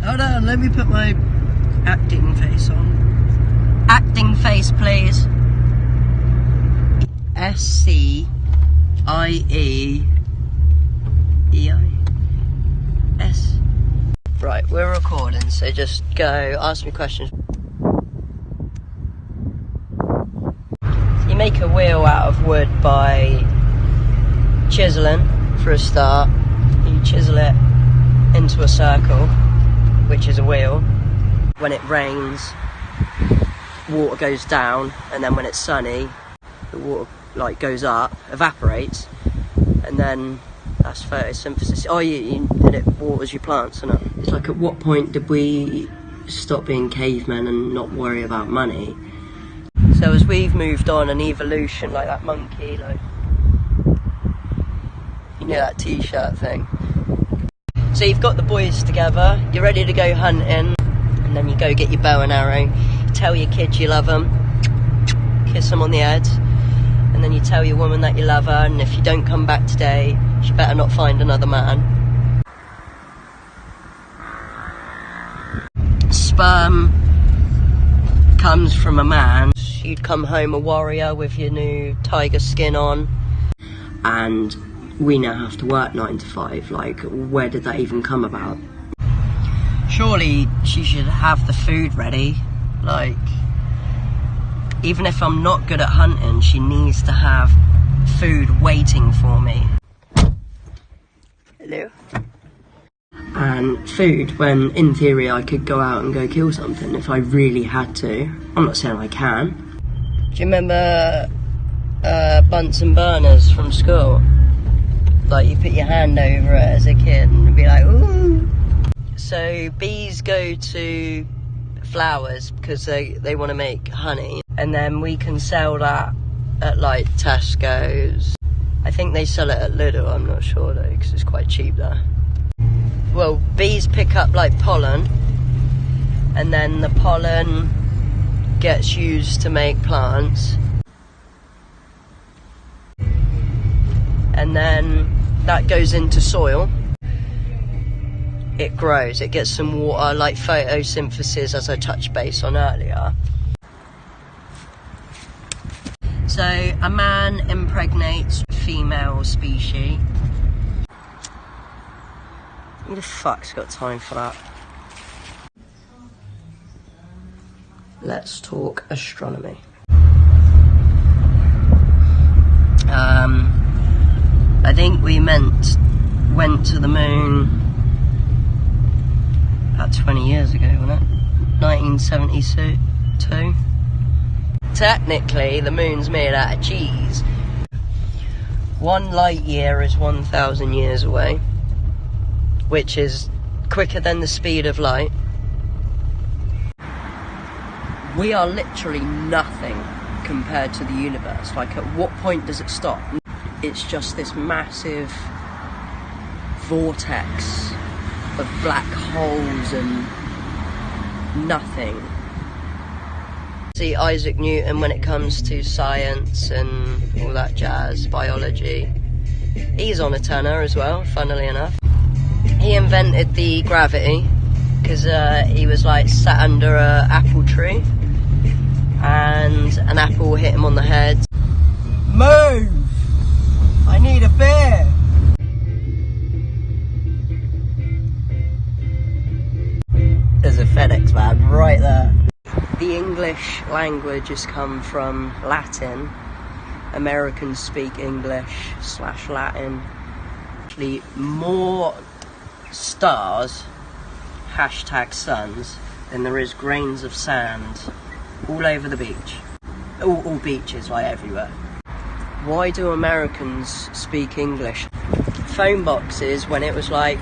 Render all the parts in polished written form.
Hold on, let me put my acting face on. Acting face, please. S-C-I-E-E-I-S. Right, we're recording, so just go, ask me questions. You make a wheel out of wood by chiseling for a start. You chisel it into a circle, which is a wheel. When it rains, water goes down, and then when it's sunny, the water like goes up, evaporates, and then that's photosynthesis. Oh, and it waters your plants, isn't it? It's like, at what point did we stop being cavemen and not worry about money? So as we've moved on in evolution, like that monkey, like, you know, that t-shirt thing. So you've got the boys together, you're ready to go hunting, and then you go get your bow and arrow, you tell your kids you love them, kiss them on the head, and then you tell your woman that you love her, and if you don't come back today, she better not find another man. Sperm comes from a man. You'd come home a warrior with your new tiger skin on, and we now have to work 9 to 5. Like, where did that even come about? Surely she should have the food ready. Like, even if I'm not good at hunting, she needs to have food waiting for me. Hello? And food, when in theory I could go out and go kill something if I really had to. I'm not saying I can. Do you remember Bunsen burners from school? Like, you put your hand over it as a kid and it'd be like, ooh. So bees go to flowers because they want to make honey, and then we can sell that at like Tesco's. I think they sell it at Lidl, I'm not sure though, because it's quite cheap there. Well, bees pick up like pollen, and then the pollen gets used to make plants, and then that goes into soil. It grows, it gets some water, like photosynthesis, as I touched base on earlier. So a man impregnates a female species. Who the fuck's got time for that? Let's talk astronomy. I think we went to the moon about 20 years ago, wasn't it? 1972. Technically, the moon's made out of cheese. 1 light year is 1,000 years away, which is quicker than the speed of light. We are literally nothing compared to the universe. Like, at what point does it stop? It's just this massive vortex of black holes and nothing. See, Isaac Newton, when it comes to science and all that jazz, biology, he's on a tenner as well, funnily enough. He invented the gravity because he was like sat under an apple tree and an apple hit him on the head. Move! I need a beer! There's a FedEx van right there. The English language has come from Latin. Americans speak English/Latin. Actually, more stars, #suns, than there is grains of sand all over the beach. All beaches, like everywhere. Why do Americans speak English? Phone boxes, when it was like,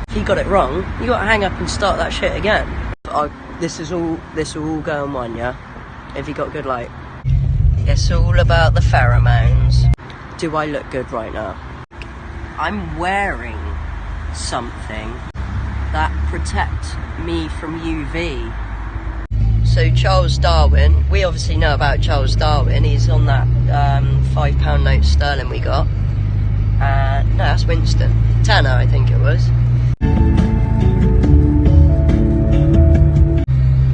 if you got it wrong, you got to hang up and start that shit again. This will all go on one, yeah? If you got good light. It's all about the pheromones. Do I look good right now? I'm wearing something that protects me from UV. So Charles Darwin, we obviously know about Charles Darwin. He's on that £5 note sterling we got. And No, that's Winston. Tanner, I think it was.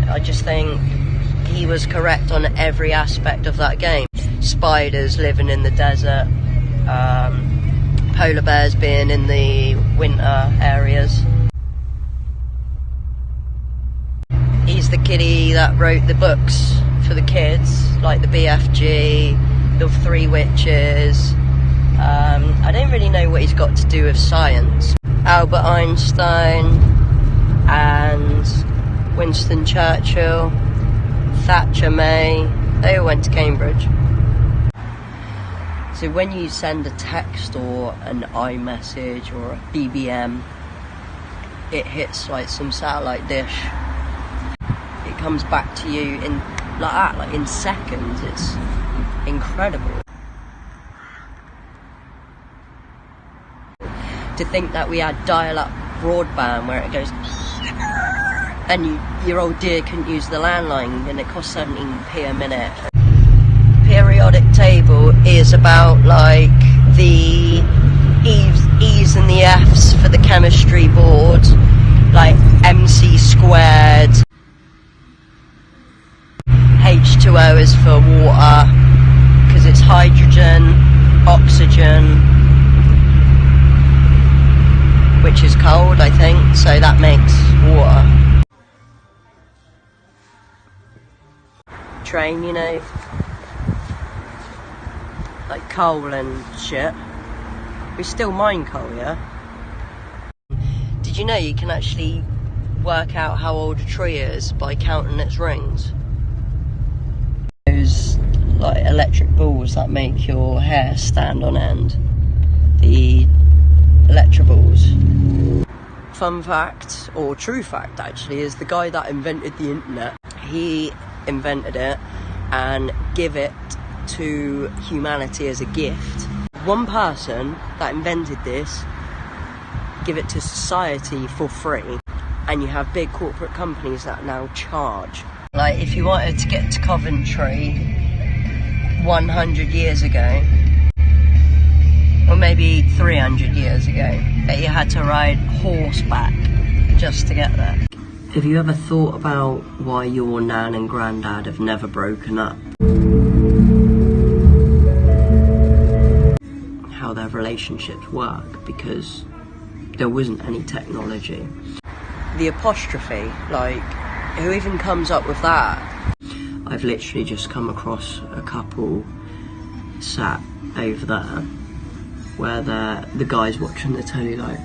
I just think he was correct on every aspect of that game. Spiders living in the desert, polar bears being in the winter areas. He's the kiddie that wrote the books for the kids, like the BFG, the Three Witches. I don't really know what he's got to do with science. Albert Einstein and Winston Churchill, Thatcher May, they all went to Cambridge. So when you send a text or an iMessage or a BBM, it hits like some satellite dish. It comes back to you in like that, like in seconds. It's incredible. To think that we had dial-up broadband where it goes and your old dear couldn't use the landline and it cost 17p a minute. Periodic table is about like the E's and the F's for the chemistry board, like MC squared. H2O is for water because it's hydrogen, oxygen, which is cold, I think, so that makes water. Train, you know, like coal and shit. We still mine coal, yeah? Did you know you can actually work out how old a tree is by counting its rings? Those like electric balls that make your hair stand on end. The electroballs. Fun fact, or true fact actually, is the guy that invented the internet, he invented it and give it to humanity as a gift. One person that invented this, give it to society for free, and you have big corporate companies that now charge. Like if you wanted to get to Coventry 100 years ago, or maybe 300 years ago, that you had to ride horseback just to get there. Have you ever thought about why your nan and granddad have never broken up? How their relationships work, because there wasn't any technology. The apostrophe, like, who even comes up with that? I've literally just come across a couple sat over there where the guy's watching the telly, like,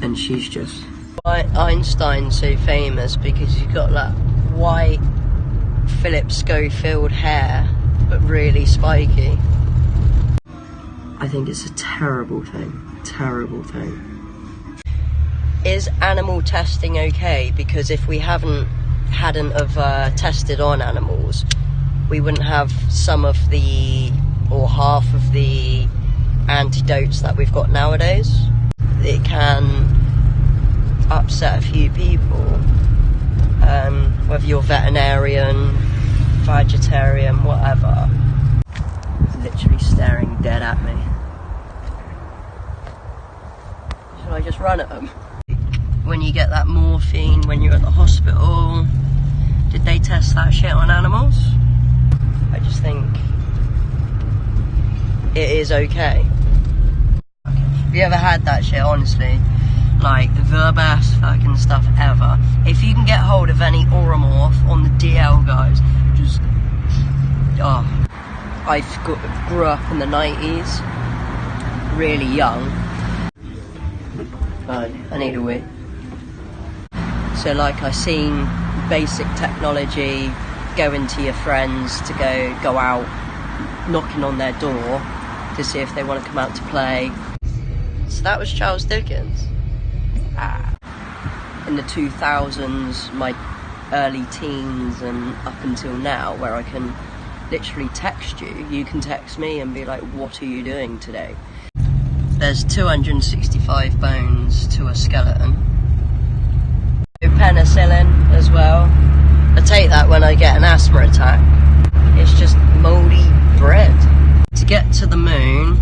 and she's just... Einstein's so famous because he's got that white Philip Schofield hair, but really spiky. I think it's a terrible thing, terrible thing. Is animal testing okay? Because if we hadn't have tested on animals, we wouldn't have some of the, or half of the antidotes that we've got nowadays. It can upset a few people, whether you're vegetarian, vegetarian, whatever. Literally staring dead at me. Should I just run at them? When you get that morphine when you're at the hospital, did they test that shit on animals? I just think it is okay. Have you ever had that shit, honestly? Like, the best fucking stuff ever. If you can get hold of any Oromorph on the DL, guys, just... oh. I grew up in the 90s, really young. I need a wee. So, like, I seen basic technology, going to your friends to go out, knocking on their door to see if they want to come out to play. So that was Charles Dickens. In the 2000s, my early teens and up until now, where I can literally text you, you can text me and be like, what are you doing today? There's 265 bones to a skeleton. Penicillin as well. I take that when I get an asthma attack. It's just mouldy bread. To get to the moon,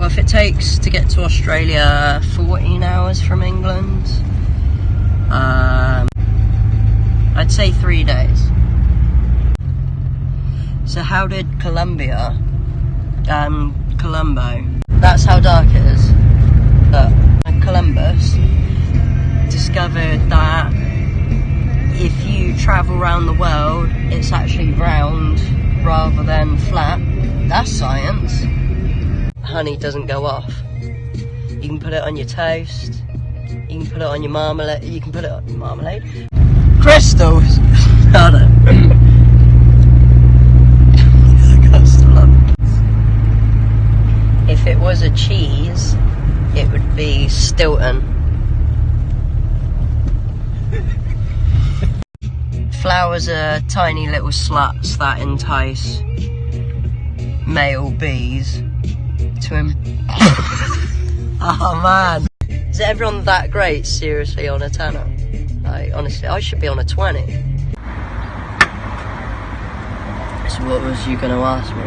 Well, if it takes to get to Australia 14 hours from England, I'd say 3 days. So how did Colombia and Colombo, that's how dark it is, but Columbus discovered that if you travel around the world, it's actually round rather than flat. That's science. Honey doesn't go off. You can put it on your toast, you can put it on your marmalade, you can put it on your marmalade. Crystals! Hold on. If it was a cheese, it would be Stilton. Flowers are tiny little sluts that entice male bees to him. Oh man. Is everyone that great seriously on a 10er? Honestly, I should be on a 20. So what was you gonna ask me?